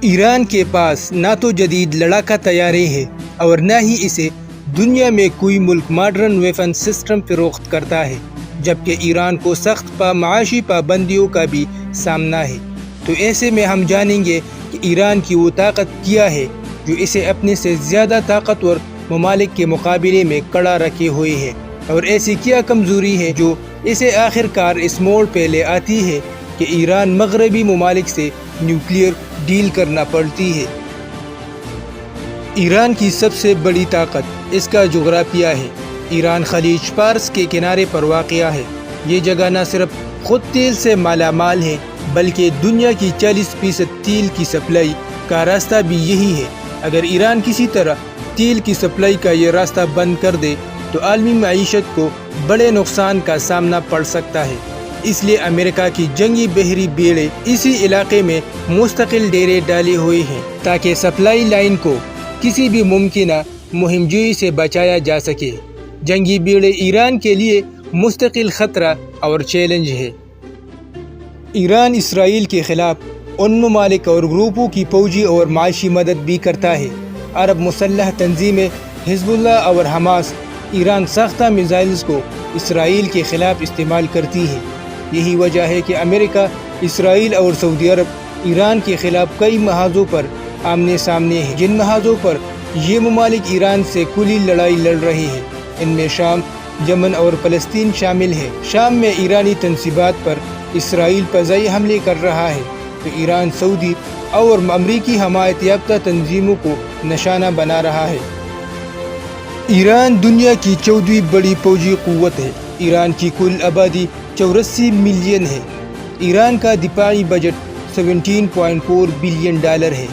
ایران کے پاس نہ تو جدید لڑاکا طیارے ہیں اور نہ ہی اسے دنیا میں کوئی ملک ماڈرن ویپن سسٹم فروخت کرتا ہے، جبکہ ایران کو سخت معاشی پابندیوں کا بھی سامنا ہے۔ تو ایسے میں ہم جانیں گے کہ ایران کی وہ طاقت کیا ہے جو اسے اپنے سے زیادہ طاقتور ممالک کے مقابلے میں کڑا رکھے ہوئے ہے، اور ایسی کیا کمزوری ہے جو اسے آخر کار اس موڑ پہ لے آتی ہے کہ ایران مغربی ممالک سے نیوکلیئر ڈیل کرنا پڑتی ہے۔ ایران کی سب سے بڑی طاقت اس کا جغرافیہ ہے۔ ایران خلیج فارس کے کنارے پر واقع ہے۔ یہ جگہ نہ صرف خود تیل سے مالا مال ہے بلکہ دنیا کی 40% تیل کی سپلائی کا راستہ بھی یہی ہے۔ اگر ایران کسی طرح تیل کی سپلائی کا یہ راستہ بند کر دے تو عالمی معیشت کو بڑے نقصان کا سامنا پڑ سکتا ہے۔ اس لیے امریکہ کی جنگی بحری بیڑے اسی علاقے میں مستقل ڈیرے ڈالے ہوئے ہیں تاکہ سپلائی لائن کو کسی بھی ممکنہ مہم جوئی سے بچایا جا سکے۔ جنگی بیڑے ایران کے لیے مستقل خطرہ اور چیلنج ہے۔ ایران اسرائیل کے خلاف ان ممالک اور گروپوں کی فوجی اور معاشی مدد بھی کرتا ہے۔ عرب مسلح تنظیمیں حزب اللہ اور حماس ایران ساختہ میزائلز کو اسرائیل کے خلاف استعمال کرتی ہے۔ یہی وجہ ہے کہ امریکہ، اسرائیل اور سعودی عرب ایران کے خلاف کئی محاذوں پر آمنے سامنے ہیں، جن محاذوں پر یہ ممالک ایران سے کھلی لڑائی لڑ رہے ہیں۔ ان میں شام، یمن اور فلسطین شامل ہے۔ شام میں ایرانی تنصیبات پر اسرائیل فضائی حملے کر رہا ہے تو ایران سعودی اور امریکی حمایت یافتہ تنظیموں کو نشانہ بنا رہا ہے۔ ایران دنیا کی 14ویں بڑی فوجی قوت ہے۔ ایران کی کل آبادی 84 ملین ہے۔ ایران کا دفاعی بجٹ 17.4 بلین ڈالر ہے۔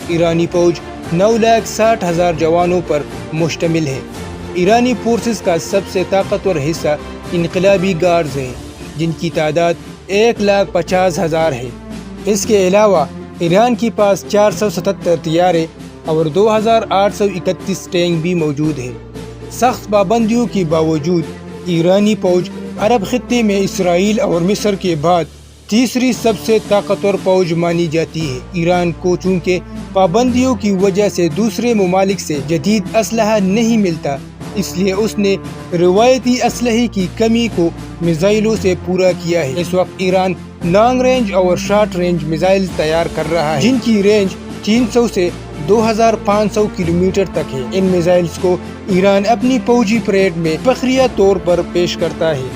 ایرانی فوج 9,60,000 جوانوں پر مشتمل ہے۔ ایرانی فورسز کا سب سے طاقتور حصہ انقلابی گارڈز ہیں، جن کی تعداد 1,50,000 ہے۔ اس کے علاوہ ایران کے پاس 477 طیارے اور 2,831 ٹینک بھی موجود ہیں۔ سخت پابندیوں کے باوجود ایرانی فوج عرب خطے میں اسرائیل اور مصر کے بعد تیسری سب سے طاقتور فوج مانی جاتی ہے۔ ایران کو چونکہ پابندیوں کی وجہ سے دوسرے ممالک سے جدید اسلحہ نہیں ملتا، اس لیے اس نے روایتی اسلحے کی کمی کو میزائلوں سے پورا کیا ہے۔ اس وقت ایران لانگ رینج اور شارٹ رینج میزائل تیار کر رہا ہے، جن کی رینج 300 سے 2,500 کلومیٹر تک ہے۔ ان میزائلز کو ایران اپنی فوجی پریڈ میں فخریہ طور پر پیش کرتا ہے۔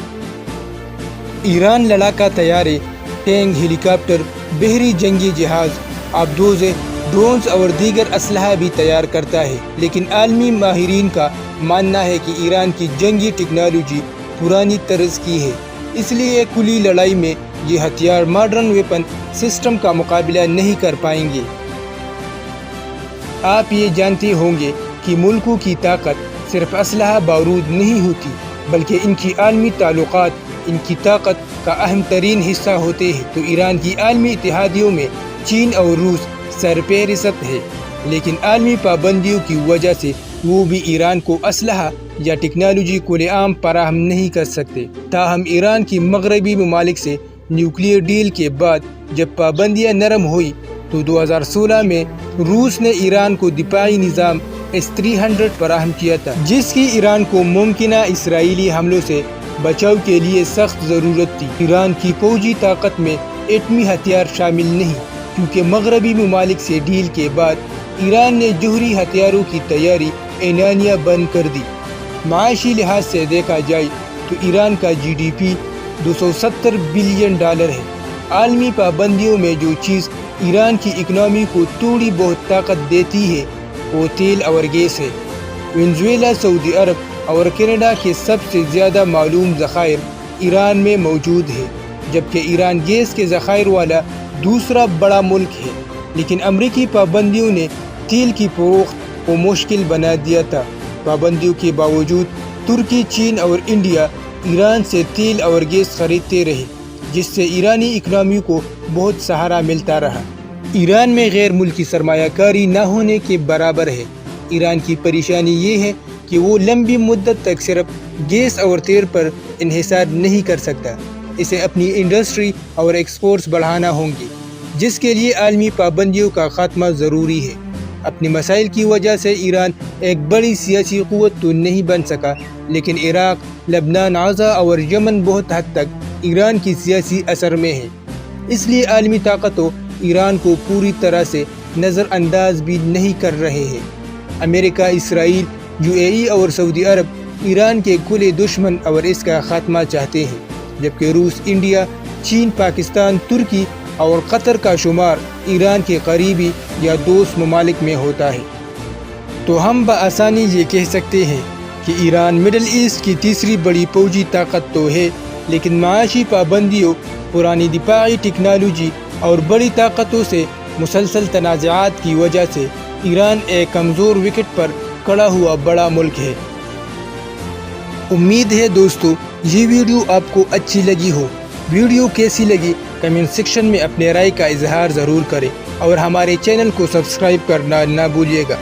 ایران لڑاکا طیارے، ٹینک، ہیلی کاپٹر، بحری جنگی جہاز، آبدوزیں، ڈرونز اور دیگر اسلحہ بھی تیار کرتا ہے، لیکن عالمی ماہرین کا ماننا ہے کہ ایران کی جنگی ٹیکنالوجی پرانی طرز کی ہے، اس لیے کھلی لڑائی میں یہ ہتھیار ماڈرن ویپن سسٹم کا مقابلہ نہیں کر پائیں گے۔ آپ یہ جانتے ہوں گے کہ ملکوں کی طاقت صرف اسلحہ بارود نہیں ہوتی، بلکہ ان کی عالمی تعلقات ان کی طاقت کا اہم ترین حصہ ہوتے ہیں۔ تو ایران کی عالمی اتحادیوں میں چین اور روس سرفہرست ہے، لیکن عالمی پابندیوں کی وجہ سے وہ بھی ایران کو اسلحہ یا ٹیکنالوجی کھلے عام فراہم نہیں کر سکتے۔ تاہم ایران کی مغربی ممالک سے نیوکلیئر ڈیل کے بعد جب پابندیاں نرم ہوئی تو 2016 میں روس نے ایران کو دفاعی نظام S-300 فراہم کیا تھا، جس کی ایران کو ممکنہ اسرائیلی حملوں سے بچاؤ کے لیے سخت ضرورت تھی۔ ایران کی فوجی طاقت میں ایٹمی ہتھیار شامل نہیں، کیونکہ مغربی ممالک سے ڈیل کے بعد ایران نے جوہری ہتھیاروں کی تیاری اعلانیہ بند کر دی۔ معاشی لحاظ سے دیکھا جائے تو ایران کا GDP 270 بلین ڈالر ہے۔ عالمی پابندیوں میں جو چیز ایران کی اکنامی کو تھوڑی بہت طاقت دیتی ہے وہ تیل اور گیس ہے۔ وینزویلا، سعودی عرب اور کینیڈا کے سب سے زیادہ معلوم ذخائر ایران میں موجود ہے، جبکہ ایران گیس کے ذخائر والا دوسرا بڑا ملک ہے۔ لیکن امریکی پابندیوں نے تیل کی فروخت کو مشکل بنا دیا تھا۔ پابندیوں کے باوجود ترکی، چین اور انڈیا ایران سے تیل اور گیس خریدتے رہے، جس سے ایرانی اکنامی کو بہت سہارا ملتا رہا۔ ایران میں غیر ملکی سرمایہ کاری نہ ہونے کے برابر ہے۔ ایران کی پریشانی یہ ہے کہ وہ لمبی مدت تک صرف گیس اور تیل پر انحصار نہیں کر سکتا، اسے اپنی انڈسٹری اور ایکسپورٹس بڑھانا ہوں گے۔ جس کے لیے عالمی پابندیوں کا خاتمہ ضروری ہے۔ اپنے مسائل کی وجہ سے ایران ایک بڑی سیاسی قوت تو نہیں بن سکا، لیکن عراق، لبنان، غزہ اور یمن بہت حد تک ایران کی سیاسی اثر میں ہے۔ اس لیے عالمی طاقتوں ایران کو پوری طرح سے نظر انداز بھی نہیں کر رہے ہیں۔ امریکہ، اسرائیل، UAE اور سعودی عرب ایران کے کھلے دشمن اور اس کا خاتمہ چاہتے ہیں، جبکہ روس، انڈیا، چین، پاکستان، ترکی اور قطر کا شمار ایران کے قریبی یا دوست ممالک میں ہوتا ہے۔ تو ہم بآسانی یہ کہہ سکتے ہیں کہ ایران مڈل ایسٹ کی تیسری بڑی فوجی طاقت تو ہے، لیکن معاشی پابندیوں، پرانی دفاعی ٹیکنالوجی اور بڑی طاقتوں سے مسلسل تنازعات کی وجہ سے ایران ایک کمزور وکٹ پر کھڑا ہوا بڑا ملک ہے۔ امید ہے دوستو یہ ویڈیو آپ کو اچھی لگی ہو۔ ویڈیو کیسی لگی کمنٹ سیکشن میں اپنے رائے کا اظہار ضرور کریں اور ہمارے چینل کو سبسکرائب کرنا نہ بھولیے گا۔